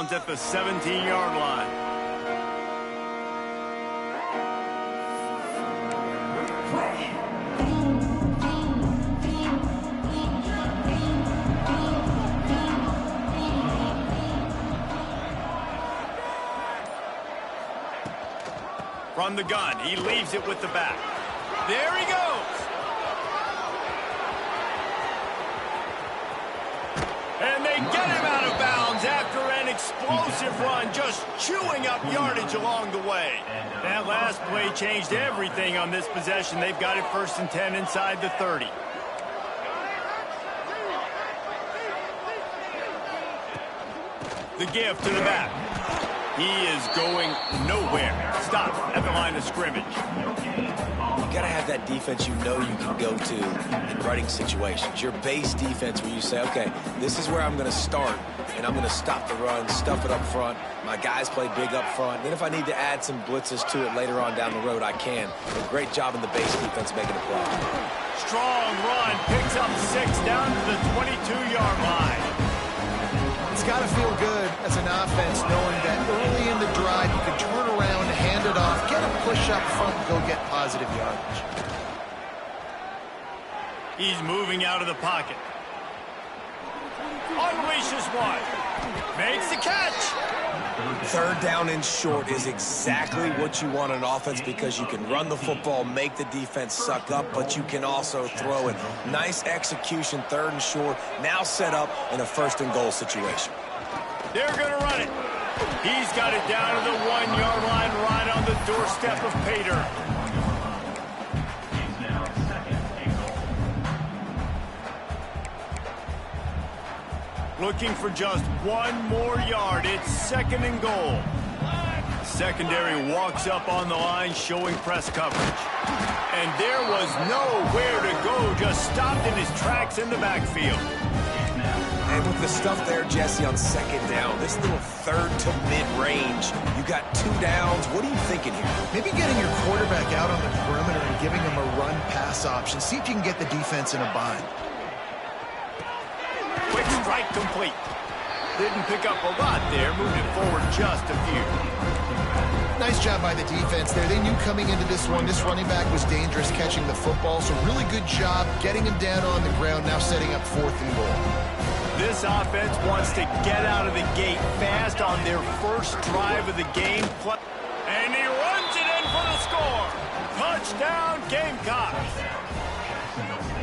bounds at the 17-yard line. From the gun, he leaves it with the back. There he goes. And they get him out of bounds after an explosive run, just chewing up yardage along the way. That last play changed everything on this possession. They've got it 1st and 10 inside the 30. The give to the back. He is going nowhere. Stop at the line of scrimmage. You got to have that defense you know you can go to in running situations. Your base defense where you say, okay, this is where I'm going to start, and I'm going to stop the run, stuff it up front. My guys play big up front. Then if I need to add some blitzes to it later on down the road, I can. A great job in the base defense making a play. Strong run, picks up 6 down to the 22-yard line. It's got to feel good as an offense knowing that early in the drive you can turn around, hand it off, get a push up front, and go get positive yardage. He's moving out of the pocket. Unleashes one. Makes the catch. 3rd down and short is exactly what you want in offense because you can run the football, make the defense suck up, but you can also throw it. Nice execution, 3rd and short, now set up in a 1st and goal situation. They're going to run it. He's got it down to the 1-yard line right on the doorstep of Pater. Looking for just 1 more yard. It's 2nd and goal. Secondary walks up on the line, showing press coverage. And there was nowhere to go, just stopped in his tracks in the backfield. And with the stuff there, Jesse, on 2nd down, this little 3rd to mid-range, you got 2 downs. What are you thinking here? Maybe getting your quarterback out on the perimeter and giving him a run-pass option. See if you can get the defense in a bind. Quick strike complete. Didn't pick up a lot there, moved it forward just a few. Nice job by the defense there. They knew coming into this one, this running back was dangerous catching the football, so really good job getting him down on the ground, now setting up 4th and goal. This offense wants to get out of the gate fast on their first drive of the game. And he runs it in for the score. Touchdown, Gamecocks.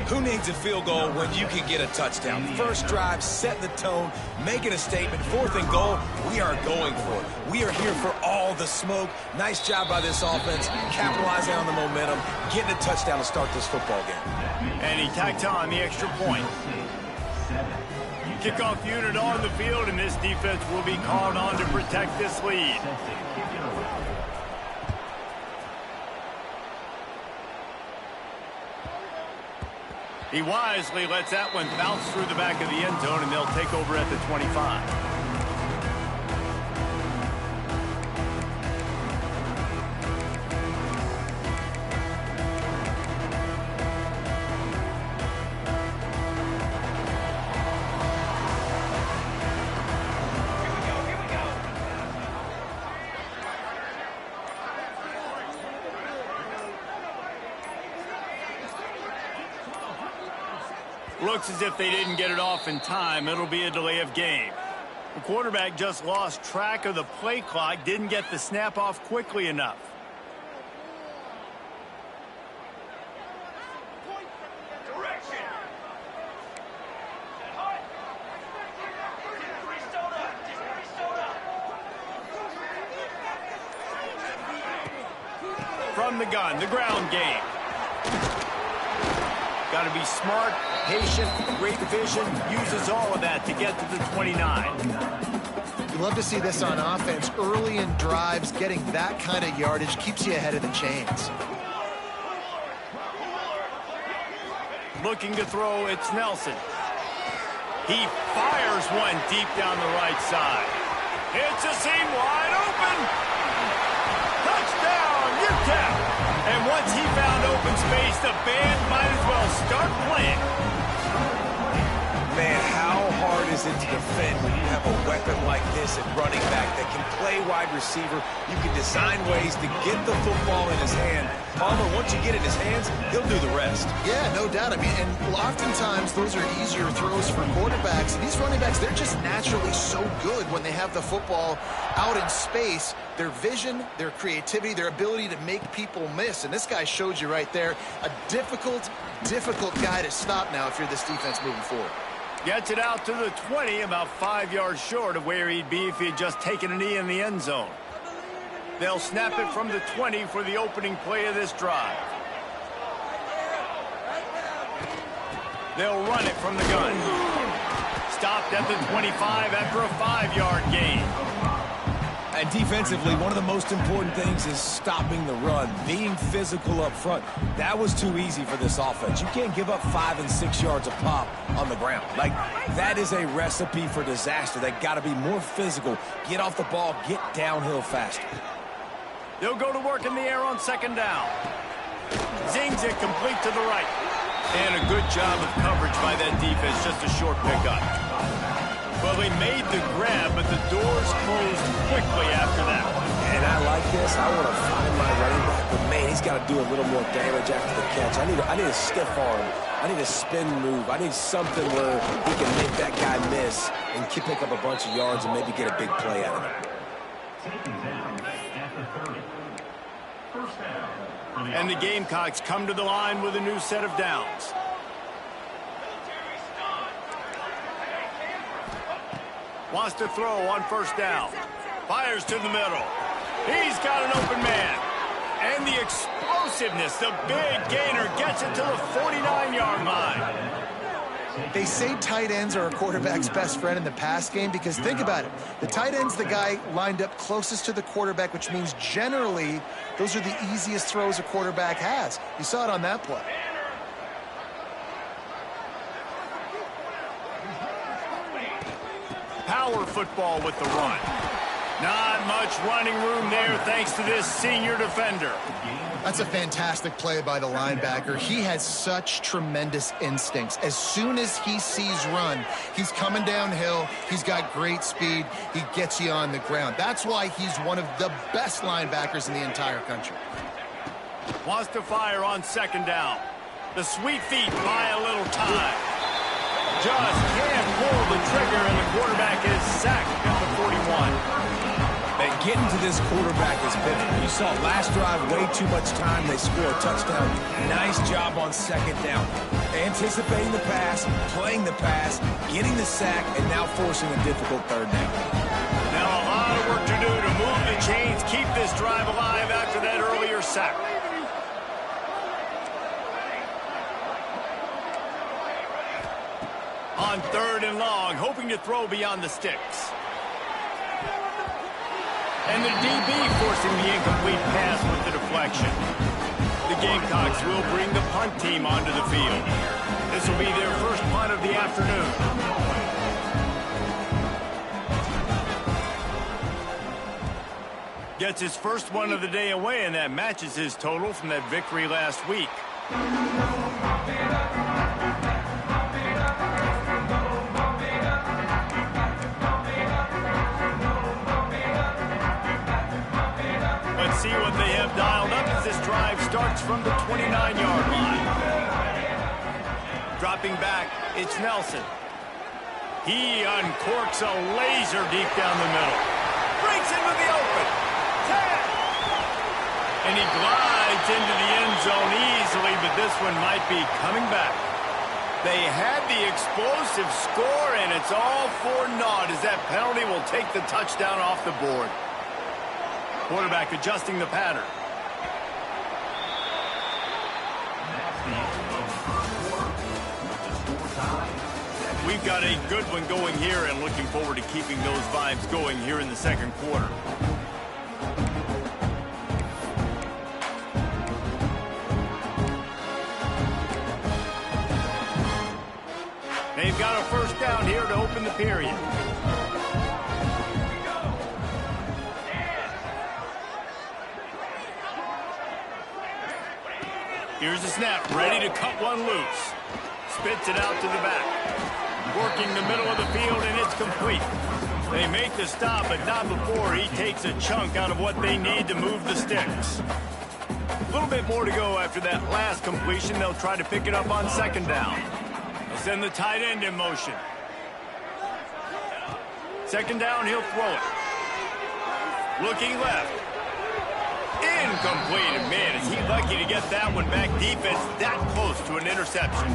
Who needs a field goal when you can get a touchdown? First drive, setting the tone, making a statement. 4th and goal, we are going for it. We are here for all the smoke. Nice job by this offense, capitalizing on the momentum, getting a touchdown to start this football game. And he tacked on the extra point. Kickoff unit on the field, and this defense will be called on to protect this lead. He wisely lets that one bounce through the back of the end zone, and they'll take over at the 25. Looks as if they didn't get it off in time. It'll be a delay of game. The quarterback just lost track of the play clock, didn't get the snap off quickly enough. From the gun, the ground game. Got to be smart, patient, great vision, uses all of that to get to the 29. You love to see this on offense. Early in drives, getting that kind of yardage keeps you ahead of the chains. Looking to throw, it's Nelson. He fires one deep down the right side. It's a seam wide open. Touchdown, utep. And once he found open space, the band might as well start playing. Man, how hard is it to defend when you have a weapon like this at running back that can play wide receiver? You can design ways to get the football in his hand. Palmer, once you get it in his hands, he'll do the rest. Yeah, no doubt. I mean, and oftentimes those are easier throws for quarterbacks. And these running backs, they're just naturally so good when they have the football out in space. Their vision, their creativity, their ability to make people miss. And this guy showed you right there, a difficult guy to stop now if you're this defense moving forward. Gets it out to the 20, about 5 yards short of where he'd be if he had just taken a knee in the end zone. They'll snap it from the 20 for the opening play of this drive. They'll run it from the gun. Stopped at the 25 after a 5-yard gain. And defensively, one of the most important things is stopping the run, being physical up front. That was too easy for this offense. You can't give up 5 and 6 yards a pop on the ground. Like, that is a recipe for disaster. They got to be more physical, get off the ball, get downhill faster. They'll go to work in the air on second down. Zings it complete to the right. And a good job of coverage by that defense, just a short pickup. Well, they made the grab, but the doors closed quickly after that. And I like this. I want to find my running back, but man, he's got to do a little more damage after the catch. I need a stiff arm. I need a spin move. I need something where he can make that guy miss and pick up a bunch of yards and maybe get a big play out of it. And the Gamecocks come to the line with a new set of downs. Wants to throw on first down. Fires to the middle. He's got an open man. And the explosiveness, the big gainer gets it to the 49-yard line. They say tight ends are a quarterback's best friend in the pass game because think about it. The tight end's the guy lined up closest to the quarterback, which means generally those are the easiest throws a quarterback has. You saw it on that play. Power football with the run. Not much running room there thanks to this senior defender. That's a fantastic play by the linebacker. He has such tremendous instincts. As soon as he sees run, he's coming downhill. He's got great speed. He gets you on the ground. That's why he's one of the best linebackers in the entire country. Wants to fire on second down. The sweet feet buy a little time. Just can't pull the trigger, and the quarterback is sacked at the 41. And getting to this quarterback is pivotal. You saw last drive, way too much time. They score a touchdown. Nice job on second down. Anticipating the pass, playing the pass, getting the sack, and now forcing a difficult third down. Now a lot of work to do to move the chains, keep this drive alive after that earlier sack. On third and long, hoping to throw beyond the sticks. And the DB forcing the incomplete pass with the deflection. The Gamecocks will bring the punt team onto the field. This will be their first punt of the afternoon. Gets his first one of the day away, and that matches his total from that victory last week. See what they have dialed up as this drive starts from the 29-yard line. Dropping back, it's Nelson. He uncorks a laser deep down the middle. Breaks into the open. 10. And he glides into the end zone easily, but this one might be coming back. They had the explosive score, and it's all for naught as that penalty will take the touchdown off the board. Quarterback adjusting the pattern. We've got a good one going here and looking forward to keeping those vibes going here in the second quarter. They've got a first down here to open the period. Here's the snap, ready to cut one loose. Spits it out to the back. working the middle of the field, and it's complete. They make the stop, but not before he takes a chunk out of what they need to move the sticks. A little bit more to go after that last completion. They'll try to pick it up on second down. They'll send the tight end in motion. Second down, he'll throw it. Looking left. Incomplete. And man, is he lucky to get that one back. Defense that close to an interception.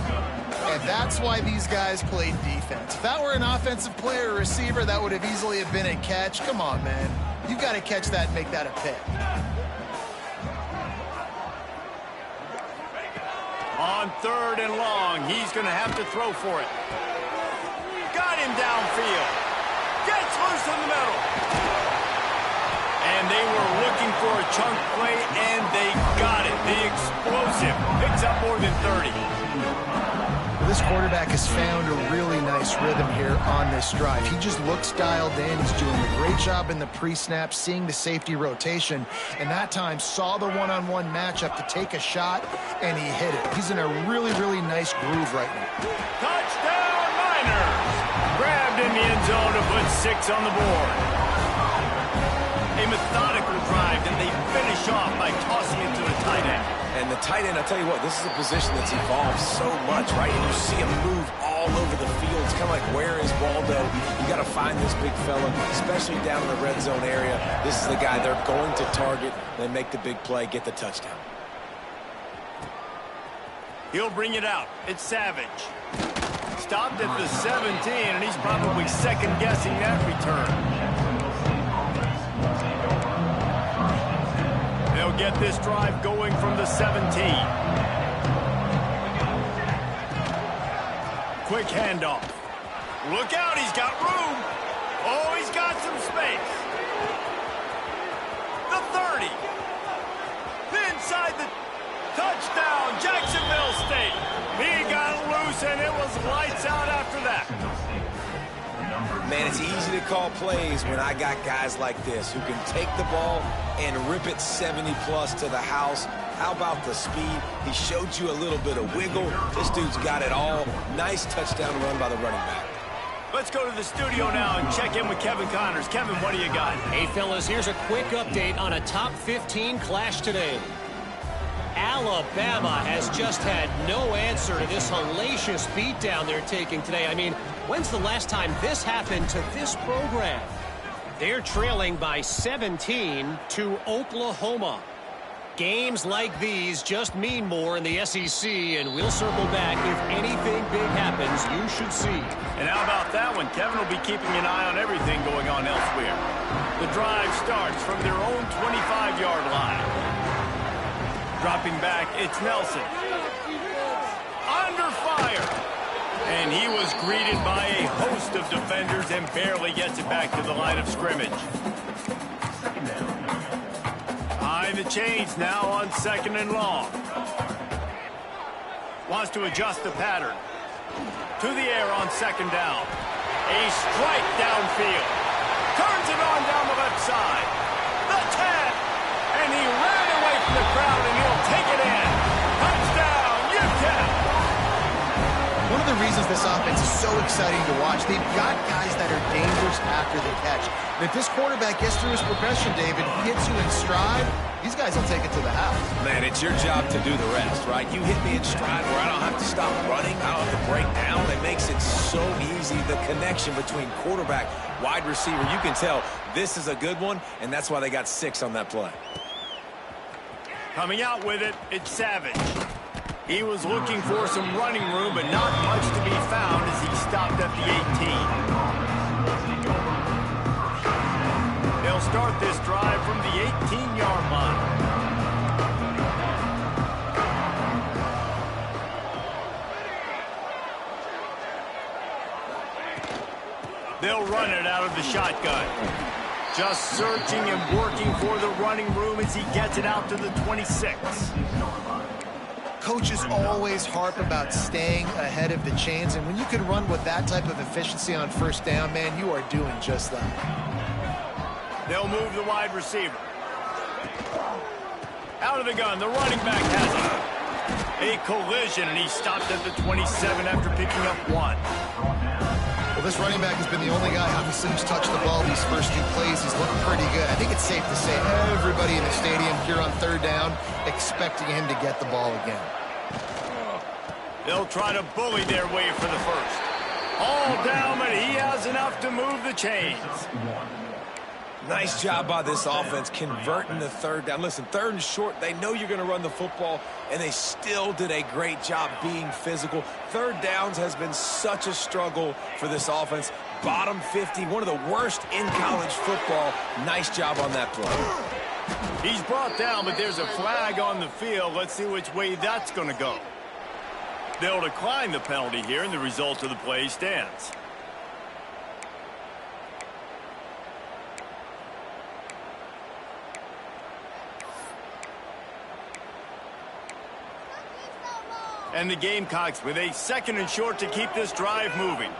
And that's why these guys played defense. If that were an offensive player or receiver, that would have easily have been a catch. Come on, man. You've got to catch that and make that a pick. On third and long, he's going to have to throw for it. Got him downfield. Gets loose in the middle. And they were looking for a chunk play, and they got it. The explosive picks up more than 30. Well, this quarterback has found a really nice rhythm here on this drive. He just looks dialed in. He's doing a great job in the pre-snap, seeing the safety rotation, and that time saw the one-on-one matchup to take a shot, and he hit it. He's in a really, really nice groove right now. Touchdown, Niners! Grabbed in the end zone to put 6 on the board. A methodical drive, and they finish off by tossing it to the tight end. And the tight end, I'll tell you what, this is a position that's evolved so much, right? And you see him move all over the field. It's kind of like, where is Waldo? You got to find this big fella, especially down in the red zone area. This is the guy they're going to target. They make the big play, get the touchdown. He'll bring it out. It's Savage. Stopped at the 17, and he's probably second-guessing that return. They'll get this drive going from the 17. Quick handoff. Look out, he's got room. Oh, he's got some space. The 30. Inside the touchdown, Jacksonville State. He got loose, and it was lights out after that. Man, it's easy to call plays when I got guys like this who can take the ball and rip it 70-plus to the house. How about the speed? He showed you a little bit of wiggle. This dude's got it all. Nice touchdown run by the running back. Let's go to the studio now and check in with Kevin Connors. Kevin, what do you got? Hey, fellas, here's a quick update on a top 15 clash today. Alabama has just had no answer to this hellacious beatdown they're taking today. I mean, when's the last time this happened to this program? They're trailing by 17 to Oklahoma. Games like these just mean more in the SEC, and we'll circle back. If anything big happens, you should see. And how about that one? Kevin will be keeping an eye on everything going on elsewhere. The drive starts from their own 25-yard line. Dropping back, it's Nelson. Under fire. And he was greeted by a host of defenders and barely gets it back to the line of scrimmage. Behind the chains now on second and long. Wants to adjust the pattern. To the air on second down. A strike downfield. Turns it on down the left side. The 10. And he ran away from the crowd, and he'll take it in. Touchdown, UTEP. One of the reasons this offense is so exciting to watch, they've got guys that are dangerous after the catch. And if this quarterback gets through his progression, David, gets you in stride, these guys will take it to the house. Man, it's your job to do the rest, right? You hit me in stride where I don't have to stop running. I don't have to break down. It makes it so easy. The connection between quarterback, wide receiver, you can tell this is a good one, and that's why they got 6 on that play. Coming out with it, it's Savage. He was looking for some running room, but not much to be found as he stopped at the 18. They'll start this drive from the 18-yard line. They'll run it out of the shotgun. Just searching and working for the running room as he gets it out to the 26. Coaches always harp about staying ahead of the chains, and when you can run with that type of efficiency on first down, man, you are doing just that. They'll move the wide receiver. Out of the gun, the running back has it. A collision, and he stopped at the 27 after picking up 1. Well, this running back has been the only guy, obviously, who's touched the ball these first two plays. He's looking pretty good. I think it's safe to say everybody in the stadium here on third down expecting him to get the ball again. They'll try to bully their way for the first. All down, but he has enough to move the chains. Nice job by this offense converting the third down. Listen, third and short, they know you're going to run the football, and they still did a great job being physical. Third downs has been such a struggle for this offense. Bottom 50, one of the worst in college football. Nice job on that play. He's brought down, but there's a flag on the field. Let's see which way that's going to go. They'll decline the penalty here, and the result of the play stands. And the Gamecocks with a second and short to keep this drive moving.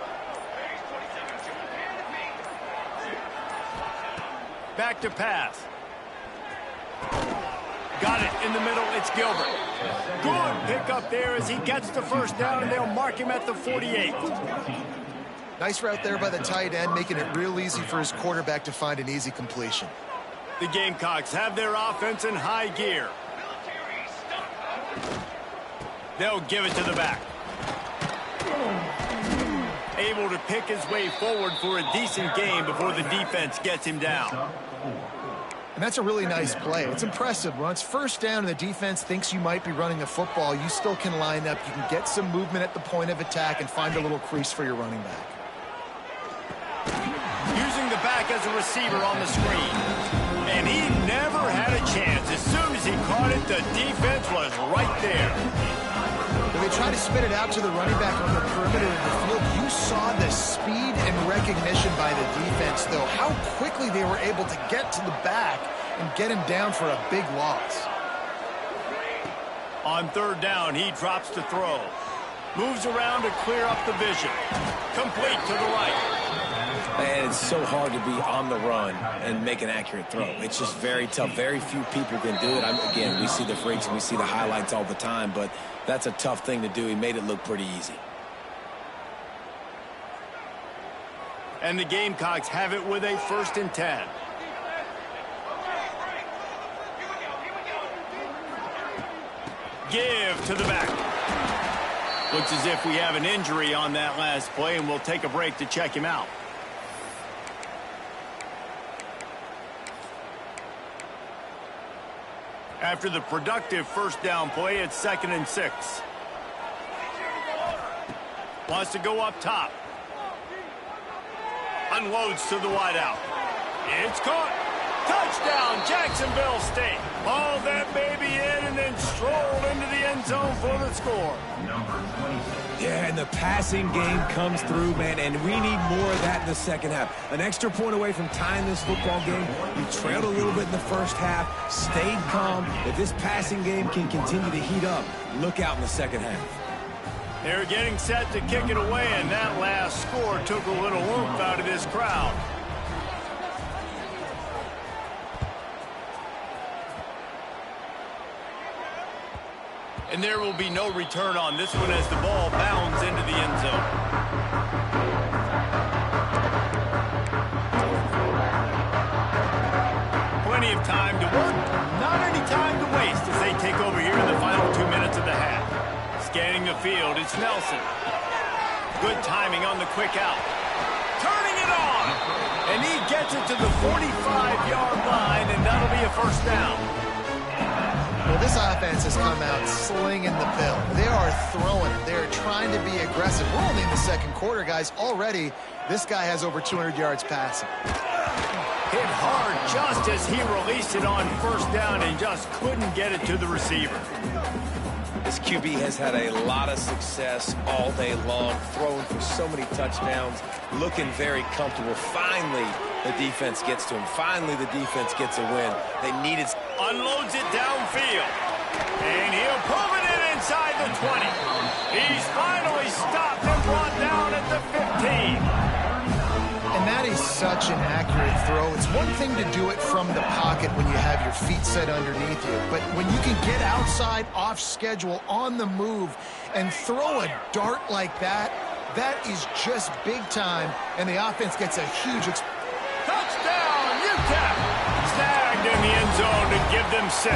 Back to pass. Got it in the middle. It's Gilbert. Good pickup there as he gets the first down, and they'll mark him at the 48. Nice route there by the tight end, making it real easy for his quarterback to find an easy completion. The Gamecocks have their offense in high gear. They'll give it to the back. Able to pick his way forward for a decent gain before the defense gets him down. And that's a really nice play. It's impressive. When it's first down and the defense thinks you might be running the football, you still can line up. You can get some movement at the point of attack and find a little crease for your running back. Using the back as a receiver on the screen. And he never had a chance. As soon as he caught it, the defense was right there. When they try to spit it out to the running back on the perimeter of the field, you saw the speed and recognition by the defense, though. How quickly they were able to get to the back and get him down for a big loss. On third down, he drops to throw. Moves around to clear up the vision. Complete to the right. And it's so hard to be on the run and make an accurate throw. It's just very tough. Very few people can do it. Again, we see the freaks and we see the highlights all the time, but that's a tough thing to do. He made it look pretty easy. And the Gamecocks have it with a 1st and 10. Give to the back. Looks as if we have an injury on that last play, and we'll take a break to check him out. After the productive first down play, it's 2nd and 6. Wants to go up top. Unloads to the wideout. It's caught. Touchdown, Jacksonville State. Haul that baby in and then strolled into the end zone for the score. Yeah, and the passing game comes through, man, and we need more of that in the second half. An extra point away from tying this football game. You trailed a little bit in the first half, stayed calm. If this passing game can continue to heat up, look out in the second half. They're getting set to kick it away, and that last score took a little oomph out of this crowd. And there will be no return on this one as the ball bounds into the end zone. Plenty of time to work, not any time to waste as they take over here in the final 2 minutes of the half. Scanning the field, it's Nelson. Good timing on the quick out. Turning it on! And he gets it to the 45-yard line, and that'll be a 1st down. Well, this offense has come out slinging the pill. They are throwing. They're trying to be aggressive. We're only in the second quarter, guys. Already, this guy has over 200 yards passing. Hit hard just as he released it on 1st down and just couldn't get it to the receiver. This QB has had a lot of success all day long, throwing for so many touchdowns, looking very comfortable. Finally, the defense gets to him. Finally, the defense gets a win. They needed... Unloads it downfield. And he'll pull it in inside the 20. He's finally stopped and brought down at the 15. And that is such an accurate throw. It's one thing to do it from the pocket when you have your feet set underneath you, but when you can get outside, off schedule, on the move, and throw a dart like that, That is just big time, and the offense gets a huge touchdown, utep! Snagged in the end zone to give them 6.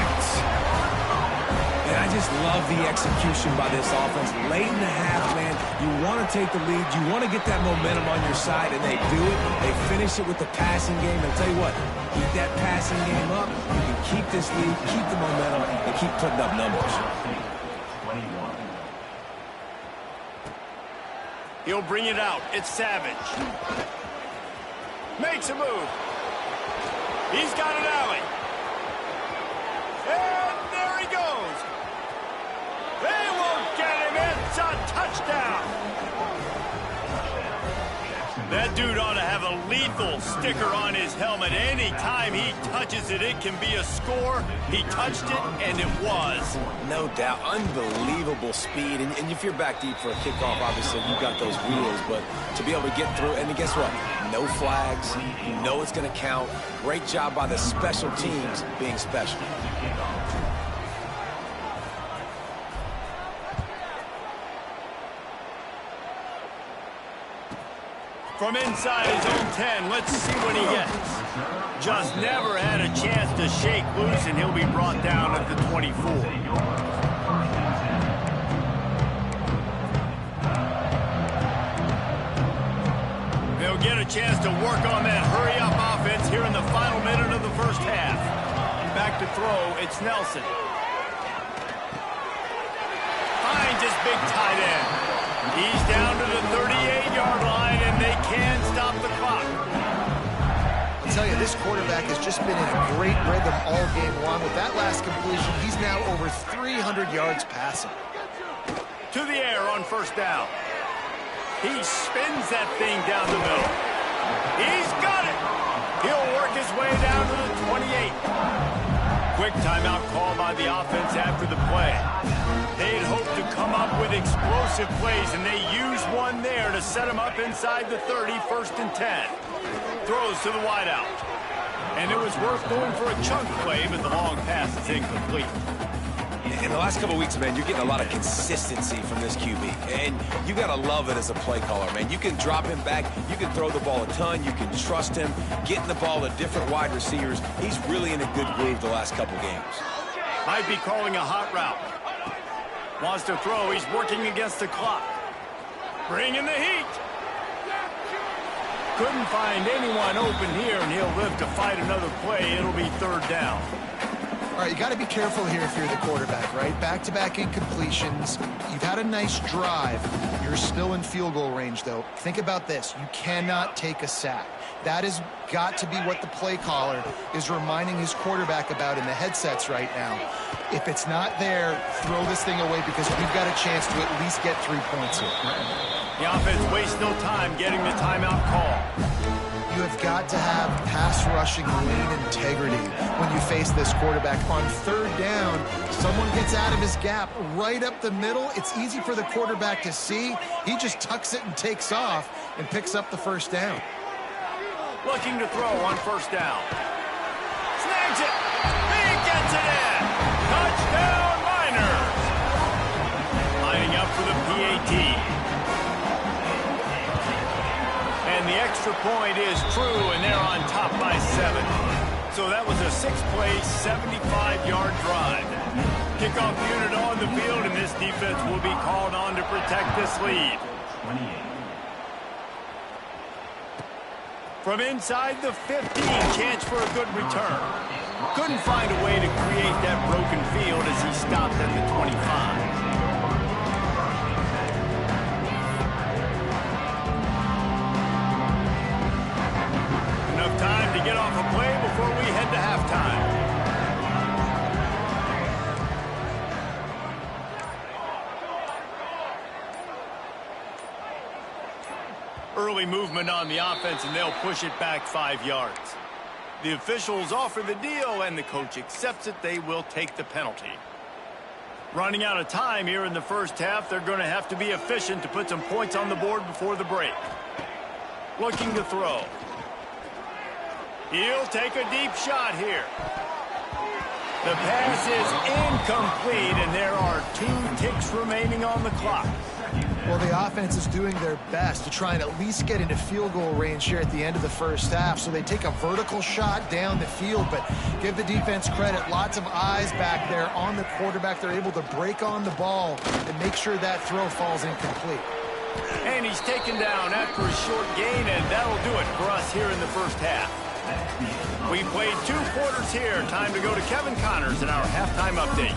And I just love the execution by this offense. Late in the half, man, you want to take the lead. You want to get that momentum on your side, and they do it. They finish it with the passing game. And I'll tell you what, keep that passing game up. You can keep this lead, keep the momentum, and keep putting up numbers. He'll bring it out. It's Savage. Makes a move. He's got an alley. And there he goes. They won't get him. It's a touchdown. That dude ought to have a lethal sticker on his helmet. Anytime he touches it, it can be a score. He touched it, and it was. No doubt. Unbelievable speed. And if you're back deep for a kickoff, obviously, you've got those wheels. But to be able to get through, and guess what? No flags. You know it's going to count. Great job by the special teams being special. From inside his own 10, let's see what he gets. Just never had a chance to shake loose, and he'll be brought down at the 24. They'll get a chance to work on that hurry-up offense here in the final minute of the first half. Back to throw, it's Nelson. Finds his big tight end. He's down to the 38-yard line, and they can stop the clock. I'll tell you, this quarterback has just been in a great rhythm all game long. With that last completion, he's now over 300 yards passing. To the air on first down. He spins that thing down the middle. He's got it. He'll work his way down to the 28. Quick timeout call by the offense after the play. They'd hoped to come up with explosive plays, and they used one there to set them up inside the 30, 1st and 10. Throws to the wideout. And it was worth going for a chunk play, but the long pass is incomplete. In the last couple of weeks, man, you're getting a lot of consistency from this QB. And you got to love it as a play caller, man. You can drop him back. You can throw the ball a ton. You can trust him. Getting the ball to different wide receivers. He's really in a good groove the last couple games. Might be calling a hot route. Wants to throw. He's working against the clock. Bringing the heat. Couldn't find anyone open here, and he'll live to fight another play. It'll be 3rd down. All right, you got to be careful here if you're the quarterback, right? Back-to-back incompletions. You've had a nice drive. You're still in field goal range, though. Think about this. You cannot take a sack. That has got to be what the play caller is reminding his quarterback about in the headsets right now. If it's not there, throw this thing away because we've got a chance to at least get 3 points here. The offense wastes no time getting the timeout call. You have got to have pass rushing lane integrity when you face this quarterback. On 3rd down, someone gets out of his gap right up the middle. It's easy for the quarterback to see. He just tucks it and takes off and picks up the 1st down. Looking to throw on 1st down. Snags it. He gets it in. Touchdown, Miners. Lining up for the PAT. And the extra point is true, and they're on top by 7. So that was a 6-play, 75-yard drive. Kickoff unit on the field, and this defense will be called on to protect this lead. From inside the 15, chance for a good return. Couldn't find a way to create that broken field as he stopped at the 25. Time to get off a play before we head to halftime. Early movement on the offense, and they'll push it back 5 yards. The officials offer the deal, and the coach accepts it. They will take the penalty. Running out of time here in the first half, they're going to have to be efficient to put some points on the board before the break. Looking to throw. He'll take a deep shot here. The pass is incomplete, and there are 2 ticks remaining on the clock. Well, the offense is doing their best to try and at least get into field goal range here at the end of the first half. So they take a vertical shot down the field, but give the defense credit. Lots of eyes back there on the quarterback. They're able to break on the ball and make sure that throw falls incomplete. And he's taken down after a short gain, and that'll do it for us here in the first half. We played 2 quarters here. Time to go to Kevin Connors in our halftime update.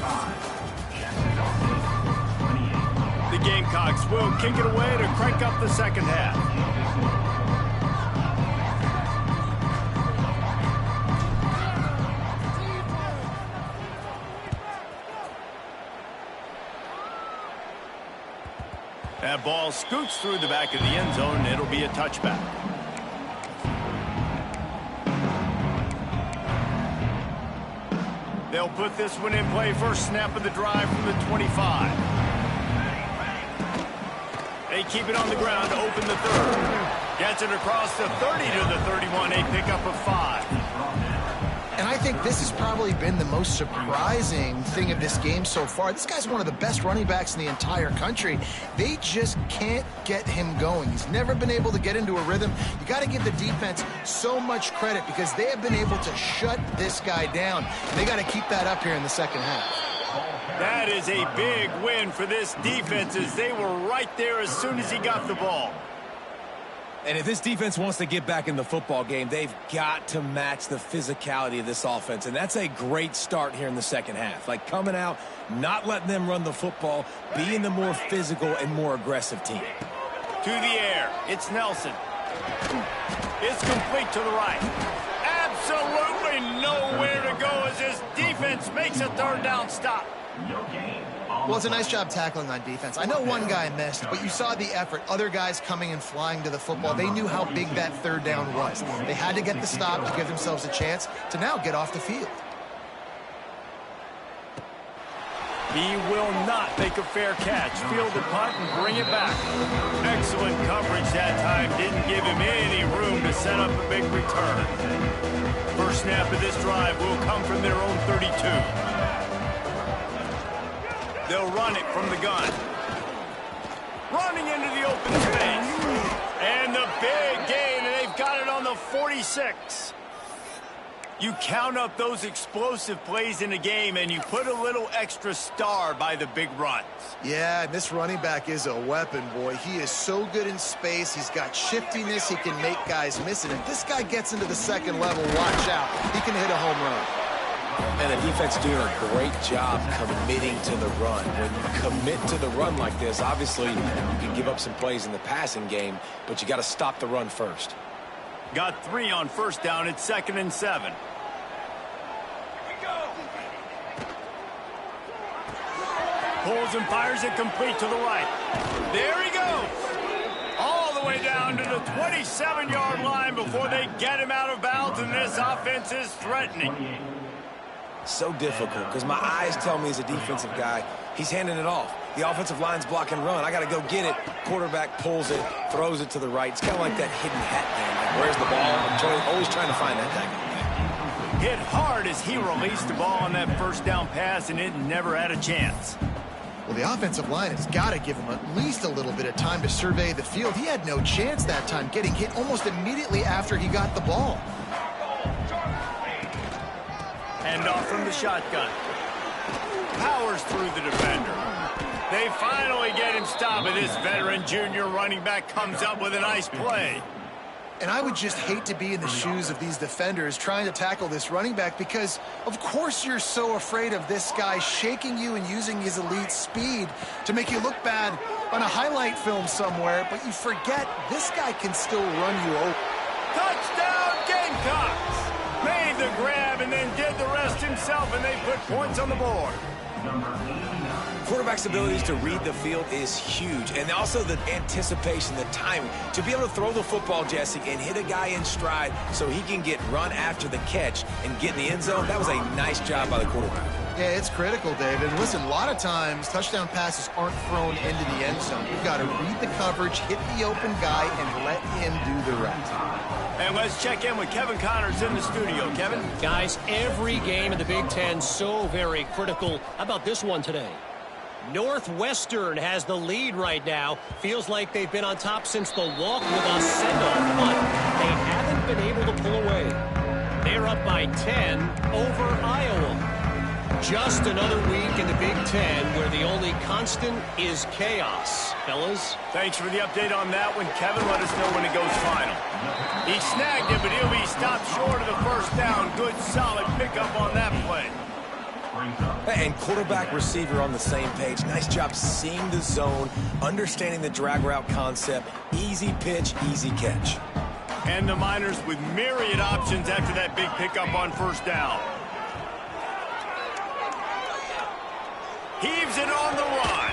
The Gamecocks will kick it away to crank up the second half. That ball scoots through the back of the end zone, and it'll be a touchback. They'll put this one in play first snap of the drive from the 25. They keep it on the ground to open the third. Gets it across the 30 to the 31, a pickup of 5. And I think this has probably been the most surprising thing of this game so far. This guy's one of the best running backs in the entire country. They just can't get him going. He's never been able to get into a rhythm. You got to give the defense so much credit because they have been able to shut this guy down. They got to keep that up here in the second half. That is a big win for this defense as they were right there as soon as he got the ball. And if this defense wants to get back in the football game, they've got to match the physicality of this offense. And that's a great start here in the second half. Like coming out, not letting them run the football, being the more physical and more aggressive team. To the air, it's Nelson. It's complete to the right. Absolutely nowhere to go as this defense makes a third down stop. Well, it's a nice job tackling on defense. I know one guy missed, but you saw the effort. Other guys coming and flying to the football. They knew how big that third down was. They had to get the stop to give themselves a chance to now get off the field. He will not make a fair catch. Field the punt and bring it back. Excellent coverage that time. Didn't give him any room to set up a big return. First snap of this drive will come from their own 32. They'll run it from the gun. Running into the open space. And the big gain, and they've got it on the 46. You count up those explosive plays in a game, and you put a little extra star by the big runs. Yeah, and this running back is a weapon, boy. He is so good in space. He's got shiftiness. He can make guys miss it. If this guy gets into the second level, watch out. He can hit a home run. And the defense doing a great job committing to the run. When you commit to the run like this, obviously you can give up some plays in the passing game, but you got to stop the run first. Got 3 on first down. It's 2nd and 7. Pulls and fires it complete to the right. There he goes. All the way down to the 27-yard line before they get him out of bounds, and this offense is threatening. So difficult because my eyes tell me as a defensive guy, he's handing it off. The offensive line's block and run. I got to go get it. Quarterback pulls it, throws it to the right. It's kind of like that hidden hat game. Like, where's the ball? I'm always trying to find that thing. Hit hard as he released the ball on that first down pass, and it never had a chance. Well, the offensive line has got to give him at least a little bit of time to survey the field. He had no chance that time, getting hit almost immediately after he got the ball. Hand off from the shotgun. Powers through the defender. They finally get him stopped, and this veteran junior running back comes up with a nice play. And I would just hate to be in the shoes of these defenders trying to tackle this running back because, of course, you're so afraid of this guy shaking you and using his elite speed to make you look bad on a highlight film somewhere, but you forget this guy can still run you over. Touchdown, Gamecocks! Made the grab and then did the rest himself, and they put points on the board. Quarterback's abilities to read the field is huge, and also the anticipation, the timing. To be able to throw the football, Jesse, and hit a guy in stride so he can get run after the catch and get in the end zone, that was a nice job by the quarterback. Yeah, it's critical, David. Listen, a lot of times touchdown passes aren't thrown into the end zone. You've got to read the coverage, hit the open guy, and let him do the rest. And let's check in with Kevin Connors in the studio. Kevin? Guys, every game in the Big Ten so very critical. How about this one today? Northwestern has the lead right now. Feels like they've been on top since the walk with a send-off, but they haven't been able to pull away. They're up by 10 over Iowa. Just another week in the Big Ten where the only constant is chaos. Fellas? Thanks for the update on that one, Kevin. Let us know when it goes final. He snagged it, but he'll be stopped short of the first down. Good, solid pickup on that play. And quarterback receiver on the same page. Nice job seeing the zone, understanding the drag route concept. Easy pitch, easy catch. And the Miners with myriad options after that big pickup on first down. Heaves it on the run.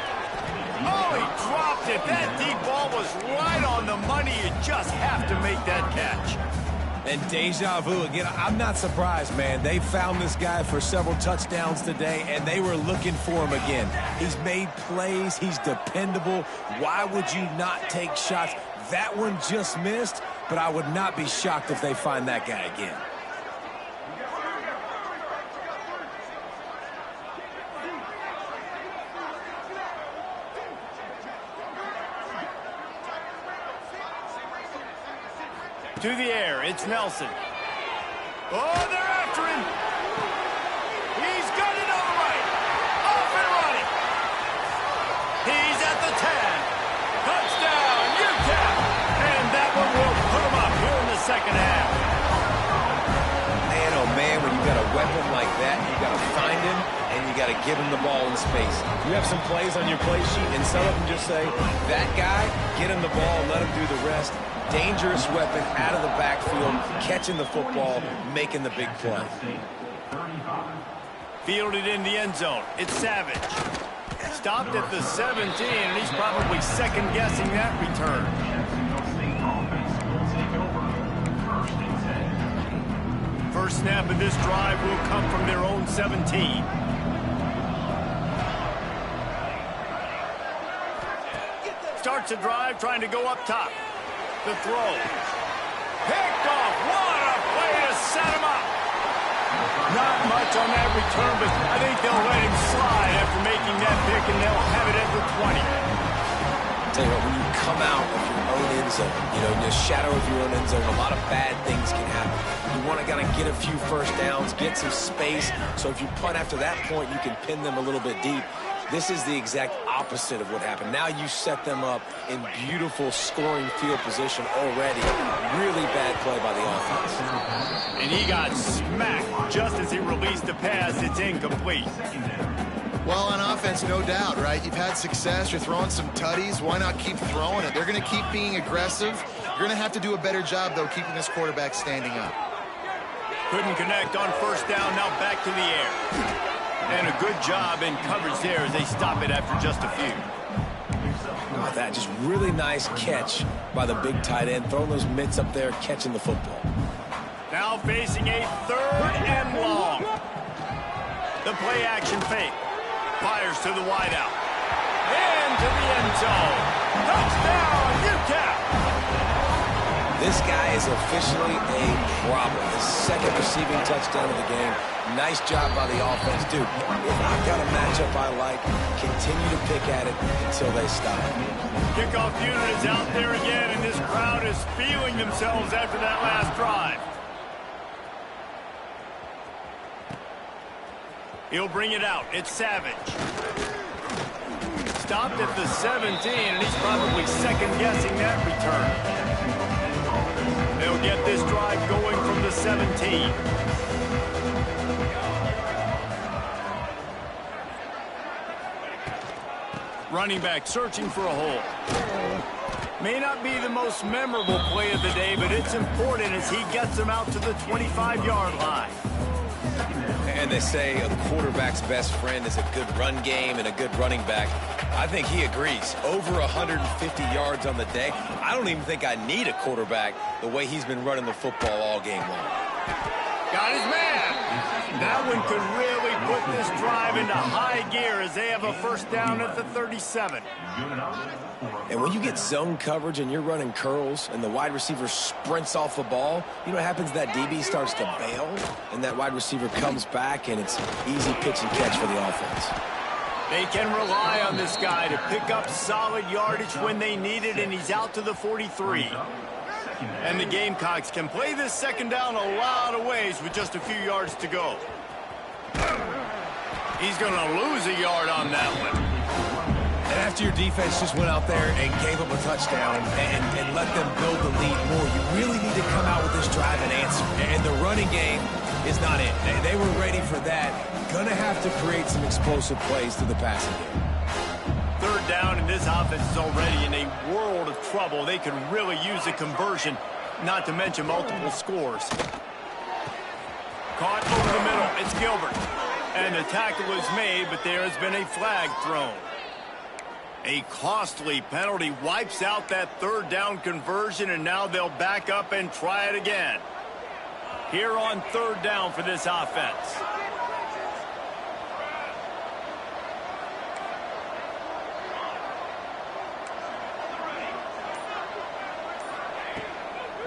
Oh, he dropped it. That deep ball was right on the money. You just have to make that catch. And deja vu again. I'm not surprised, man. They found this guy for several touchdowns today, and they were looking for him again. He's made plays. He's dependable. Why would you not take shots? That one just missed, but I would not be shocked if they find that guy again. To the air, it's Nelson. Oh, they're after him. He's got it all right. Off and running. He's at the 10. Touchdown, UTEP. And that one will put him up here in the second half. Man, oh man, when you've got a weapon like that, you got to find him, and you got to give him the ball in space. You have some plays on your play sheet, and some of them just say, that guy, get him the ball, let him do the rest. Dangerous weapon out of the backfield, catching the football, making the big play. Fielded in the end zone. It's Savage. Stopped at the 17, and he's probably second-guessing that return. First snap of this drive will come from their own 17. Starts a drive trying to go up top. The throw. Picked off. What a play to set him up. Not much on that return, but I think they'll let him slide after making that pick, and they'll have it at the 20. I'll tell you what, when you come out of your own end zone, you know, in the shadow of your own end zone, a lot of bad things can happen. You want to kind of get a few first downs, get some space, so if you punt after that point, you can pin them a little bit deep. This is the exact opposite of what happened. Now you set them up in beautiful scoring field position already. Really bad play by the offense. And he got smacked just as he released the pass. It's incomplete. Well, on offense, no doubt, right? You've had success. You're throwing some tutties. Why not keep throwing it? They're going to keep being aggressive. You're going to have to do a better job, though, keeping this quarterback standing up. Couldn't connect on first down. Now back to the air. And a good job in coverage there as they stop it after just a few. How about that? Just really nice catch by the big tight end. Throwing those mitts up there, catching the football. Now facing a third and long. The play action fake. Fires to the wideout. Into the end zone. Touchdown, UTEP. This guy is officially a problem. His second receiving touchdown of the game. Nice job by the offense. Dude, if I've got a matchup I like, continue to pick at it until they stop. Kickoff unit is out there again, and this crowd is feeling themselves after that last drive. He'll bring it out. It's Savage. Stopped at the 17, and he's probably second-guessing that return. They'll get this drive going from the 17. Running back searching for a hole. May not be the most memorable play of the day, but it's important as he gets them out to the 25-yard line. And they say a quarterback's best friend is a good run game and a good running back. I think he agrees. Over 150 yards on the day. I don't even think I need a quarterback the way he's been running the football all game long. Got his man. That one could really put this drive into high gear as they have a first down at the 37. And when you get zone coverage and you're running curls and the wide receiver sprints off the ball, you know what happens? That DB starts to bail, and that wide receiver comes back, and it's easy pitch and catch for the offense. They can rely on this guy to pick up solid yardage when they need it, and he's out to the 43. And the Gamecocks can play this second down a lot of ways with just a few yards to go. He's going to lose a yard on that one. And after your defense just went out there and gave up a touchdown and let them build the lead more, you really need to come out with this drive and answer. And the running game is not it. They were ready for that. Going to have to create some explosive plays through the passing game. Third down, and this offense is already in a world of trouble. They could really use a conversion, not to mention multiple scores. Caught over the middle. It's Gilbert. And the tackle is made, but there has been a flag thrown. A costly penalty wipes out that third down conversion, and now they'll back up and try it again. Here on third down for this offense.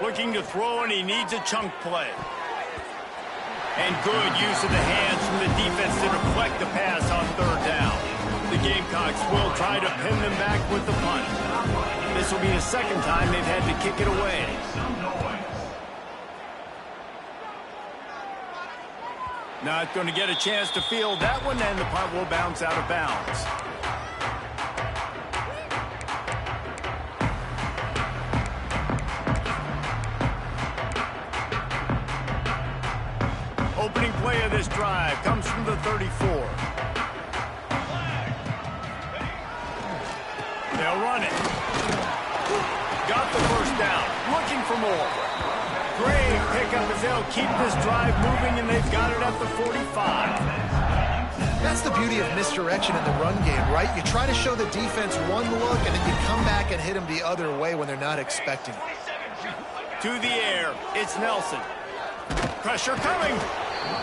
Looking to throw, and he needs a chunk play. And good use of the hands from the defense to deflect the pass on third down. The Gamecocks will try to pin them back with the punt. This will be the second time they've had to kick it away. Not going to get a chance to field that one, and the punt will bounce out of bounds. Opening play of this drive comes from the 34. They'll run it. Got the first down. Looking for more. Great pickup as they'll keep this drive moving, and they've got it at the 45. That's the beauty of misdirection in the run game, right? You try to show the defense one look, and then you come back and hit them the other way when they're not expecting it. To the air, it's Nelson. Pressure coming.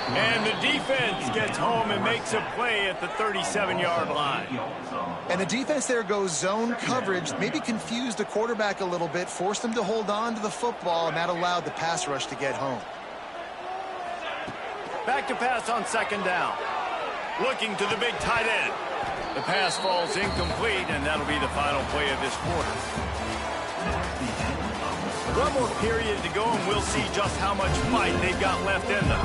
And the defense gets home and makes a play at the 37-yard line. And the defense there goes zone coverage, maybe confused the quarterback a little bit, forced him to hold on to the football, and that allowed the pass rush to get home. Back to pass on second down. Looking to the big tight end. The pass falls incomplete, and that'll be the final play of this quarter. One more period to go, and we'll see just how much fight they've got left in them.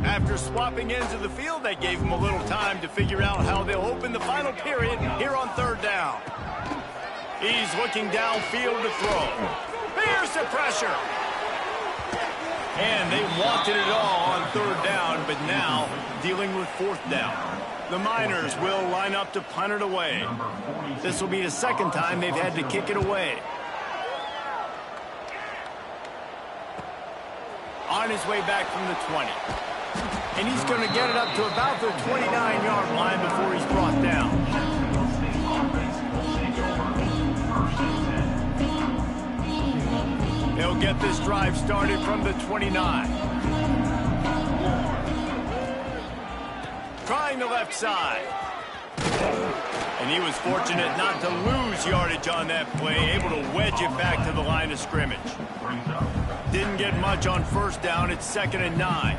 After swapping ends of the field, they gave him a little time to figure out how they'll open the final period here on third down. He's looking downfield to throw. There's the pressure. And they wanted it all on third down, but now dealing with fourth down. The Miners will line up to punt it away. This will be the second time they've had to kick it away. On his way back from the 20. And he's going to get it up to about the 29-yard line before he's brought down. He'll get this drive started from the 29. Trying the left side. And he was fortunate not to lose yardage on that play, able to wedge it back to the line of scrimmage. Didn't get much on first down. It's 2nd and 9.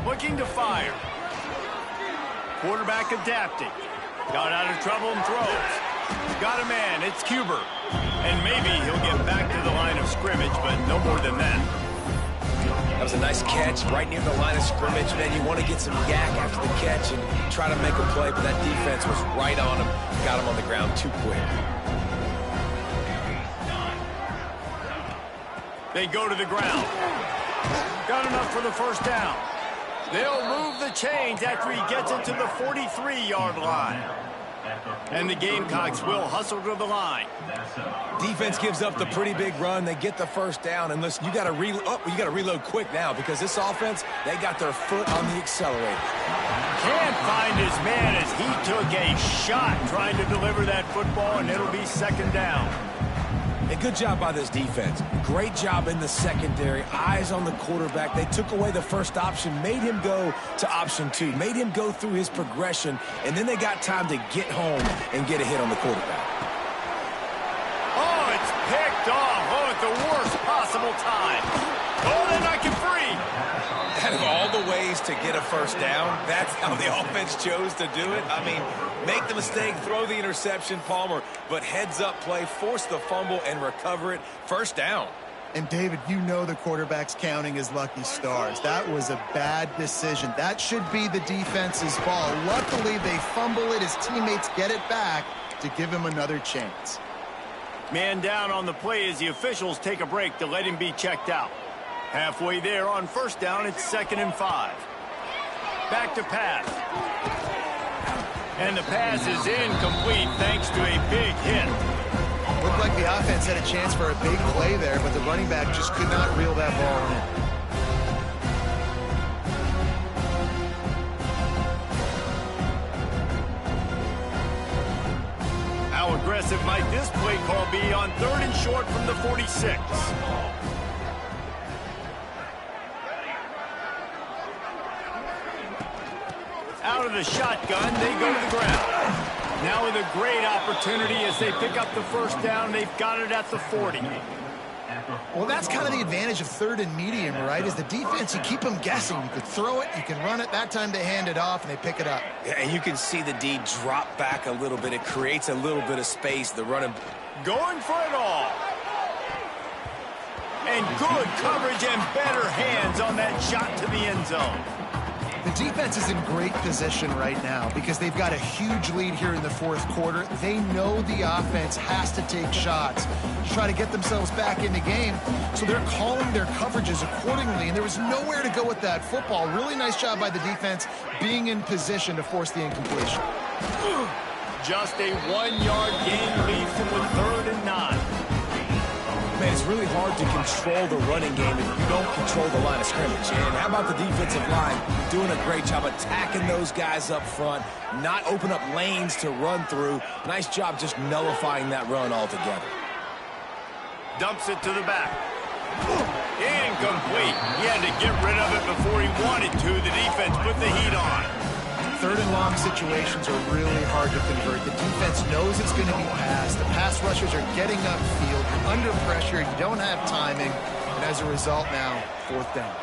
Looking to fire. Quarterback adapting. Got out of trouble and throws. Got a man. It's Cuber. And maybe he'll get back to the line of scrimmage, but no more than that. That was a nice catch right near the line of scrimmage. Man, you want to get some yak after the catch and try to make a play, but that defense was right on him. Got him on the ground too quick. They go to the ground. Got enough for the first down. They'll move the chains after he gets it to the 43-yard line. And the Gamecocks will hustle to the line. Defense gives up the pretty big run. They get the first down. And listen, you got to reload quick now because this offense, they got their foot on the accelerator. Can't find his man as he took a shot trying to deliver that football, and it'll be second down. A good job by this defense. Great job in the secondary. Eyes on the quarterback. They took away the first option, made him go to option 2, made him go through his progression, and then they got time to get home and get a hit on the quarterback. Oh, it's picked off. Oh, at the worst possible time. Oh, they're not get free. Out of all the ways to get a first down, that's how the offense chose to do it. I mean, make the mistake, throw the interception, Palmer, but heads-up play, force the fumble, and recover it. First down. And, David, you know the quarterback's counting his lucky stars. That was a bad decision. That should be the defense's ball. Luckily, they fumble it. His teammates get it back to give him another chance. Man down on the play as the officials take a break to let him be checked out. Halfway there on first down, it's 2nd and 5. Back to pass. And the pass is incomplete thanks to a big hit. Looked like the offense had a chance for a big play there, but the running back just could not reel that ball in. How aggressive might this play call be on 3rd and short from the 46? Out of the shotgun, they go to the ground. Now with a great opportunity as they pick up the first down, they've got it at the 40. Well, that's kind of the advantage of 3rd and medium, right? Is the defense, you keep them guessing. You could throw it, you can run it. That time they hand it off and they pick it up. Yeah, and you can see the D drop back a little bit. It creates a little bit of space. The running going for it all. And good coverage and better hands on that shot to the end zone. The defense is in great position right now because they've got a huge lead here in the 4th quarter. They know the offense has to take shots to try to get themselves back in the game. So they're calling their coverages accordingly, and there was nowhere to go with that football. Really nice job by the defense being in position to force the incompletion. Just a 1-yard gain lead from the 3rd and 9. Man, it's really hard to control the running game if you don't control the line of scrimmage. And how about the defensive line doing a great job attacking those guys up front, not open up lanes to run through. Nice job just nullifying that run altogether. Dumps it to the back. Incomplete. He had to get rid of it before he wanted to. The defense put the heat on. 3rd and long situations are really hard to convert. The defense knows it's going to be passed. The pass rushers are getting upfield. You're under pressure. You don't have timing. And as a result now, 4th down.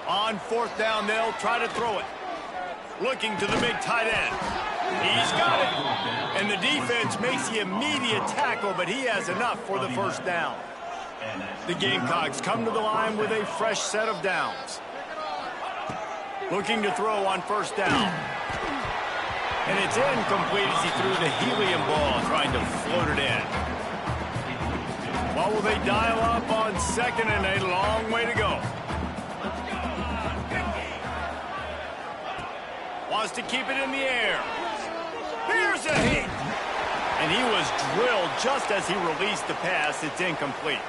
On 4th down, they'll try to throw it. Looking to the big tight end. He's got it. And the defense makes the immediate tackle, but he has enough for the first down. The Gamecocks come to the line with a fresh set of downs. Looking to throw on first down. And it's incomplete as he threw the helium ball, trying to float it in. Well, will they dial up on 2nd and a long way to go? Wants to keep it in the air. Here's a hit. And he was drilled just as he released the pass. It's incomplete.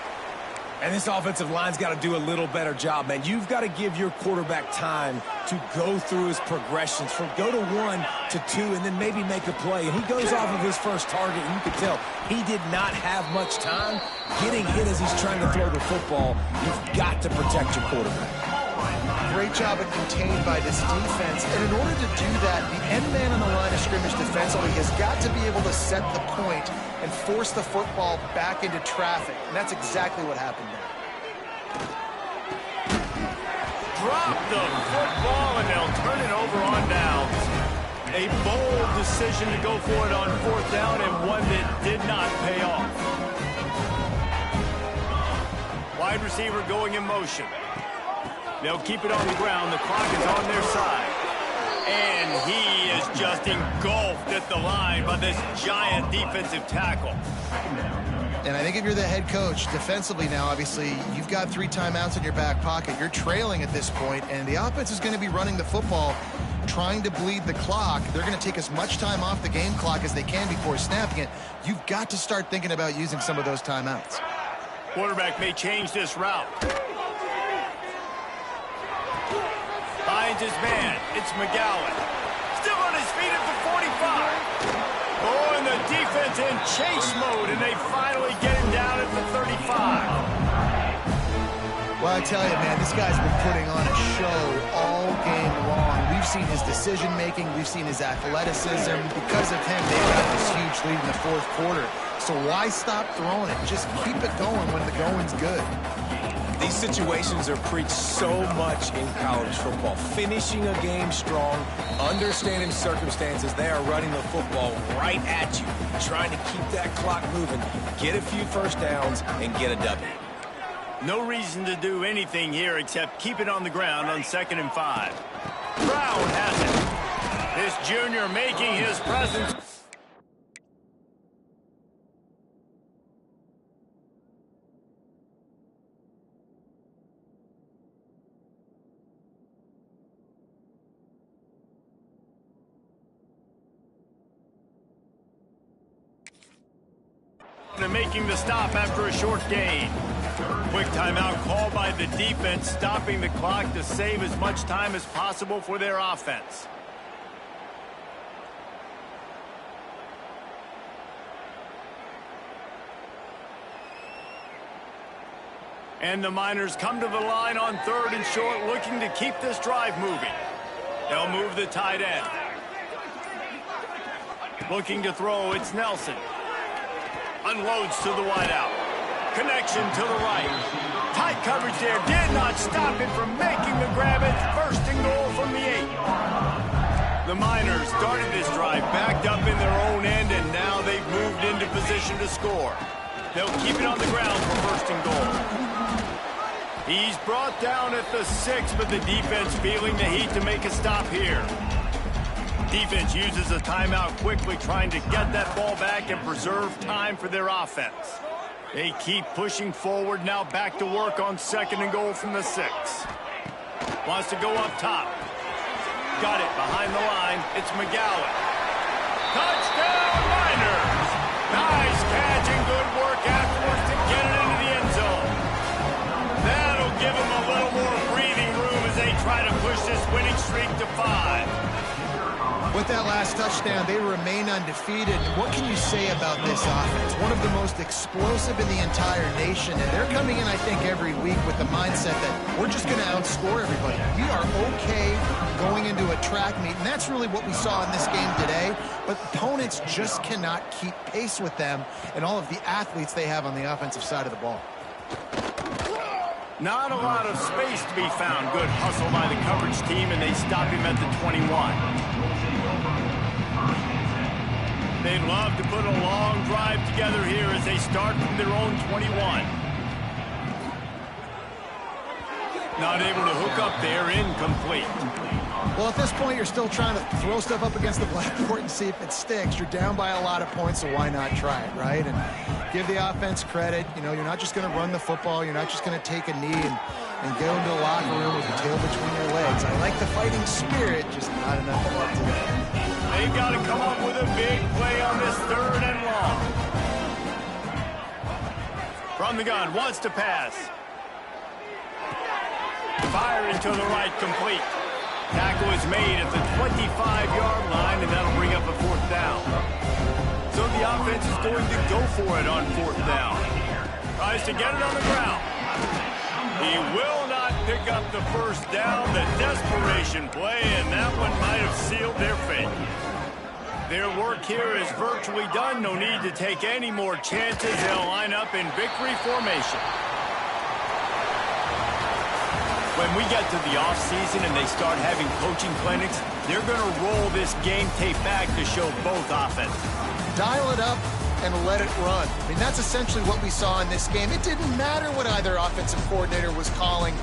And this offensive line's got to do a little better job, man. You've got to give your quarterback time to go through his progressions, from go to 1 to 2, and then maybe make a play. And he goes off of his first target, and you can tell he did not have much time getting hit as he's trying to throw the football. You've got to protect your quarterback. Great job of contained by this defense. And in order to do that, the end man on the line of scrimmage defensively has got to be able to set the point and force the football back into traffic. And that's exactly what happened there. Drop the football, and they'll turn it over on downs. A bold decision to go for it on 4th down, and one that did not pay off. Wide receiver going in motion. They'll keep it on the ground. The clock is on their side. And he is just engulfed at the line by this giant defensive tackle. And I think if you're the head coach, defensively now, obviously, you've got 3 timeouts in your back pocket. You're trailing at this point, and the offense is going to be running the football, trying to bleed the clock. They're going to take as much time off the game clock as they can before snapping it. You've got to start thinking about using some of those timeouts. Quarterback may change this route. Finds his man. It's McGowan. Still on his feet at the 45. Oh, and the defense in chase mode, and they finally get him down at the 35. Well, I tell you, man, this guy's been putting on a show all game long. We've seen his decision-making. We've seen his athleticism. Because of him, they've got this huge lead in the fourth quarter. So why stop throwing it? Just keep it going when the going's good. These situations are preached so much in college football. Finishing a game strong, understanding circumstances. They are running the football right at you, trying to keep that clock moving, get a few first downs, and get a W. No reason to do anything here except keep it on the ground on 2nd and 5. Brown has it. This junior making his presence. And making the stop after a short gain. Quick timeout called by the defense, stopping the clock to save as much time as possible for their offense. And the Miners come to the line on 3rd and short, looking to keep this drive moving. They'll move the tight end. Looking to throw, it's Nelson. Unloads to the wideout. Connection to the right. Tight coverage there. Did not stop it from making the grab. It's 1st and goal from the 8. The Miners started this drive backed up in their own end, and now they've moved into position to score. They'll keep it on the ground for 1st and goal. He's brought down at the 6, but the defense feeling the heat to make a stop here. Defense uses a timeout quickly, trying to get that ball back and preserve time for their offense. They keep pushing forward, now back to work on 2nd and goal from the 6. Wants to go up top. Got it behind the line. It's McGowan. Touchdown, Miners! Nice catch and good work afterwards to get it into the end zone. That'll give them a little more breathing room as they try to push this winning streak to 5. With that last touchdown, they remain undefeated. What can you say about this offense? One of the most explosive in the entire nation, and they're coming in, I think, every week with the mindset that we're just going to outscore everybody. We are okay going into a track meet, and that's really what we saw in this game today. But opponents just cannot keep pace with them and all of the athletes they have on the offensive side of the ball. Not a lot of space to be found. Good hustle by the coverage team, and they stop him at the 21. They'd love to put a long drive together here as they start from their own 21. Not able to hook up there, incomplete. Well, at this point, you're still trying to throw stuff up against the blackboard and see if it sticks. You're down by a lot of points, so why not try it, right? And give the offense credit. You know, you're not just going to run the football. You're not just going to take a knee and go into the locker room with your tail between your legs. I like the fighting spirit, just not enough of that today. They've got to come up with a big play on this 3rd and long. From the gun, wants to pass. Firing to the right, complete. Tackle is made at the 25-yard line, and that'll bring up a 4th down. So the offense is going to go for it on 4th down. Tries to get it on the ground. He will not pick up the 1st down. The desperation play, and that one might have sealed their fate. Their work here is virtually done. No need to take any more chances. They'll line up in victory formation. When we get to the offseason and they start having coaching clinics, they're going to roll this game tape back to show both offenses. Dial it up and let it run. I mean, that's essentially what we saw in this game. It didn't matter what either offensive coordinator was calling.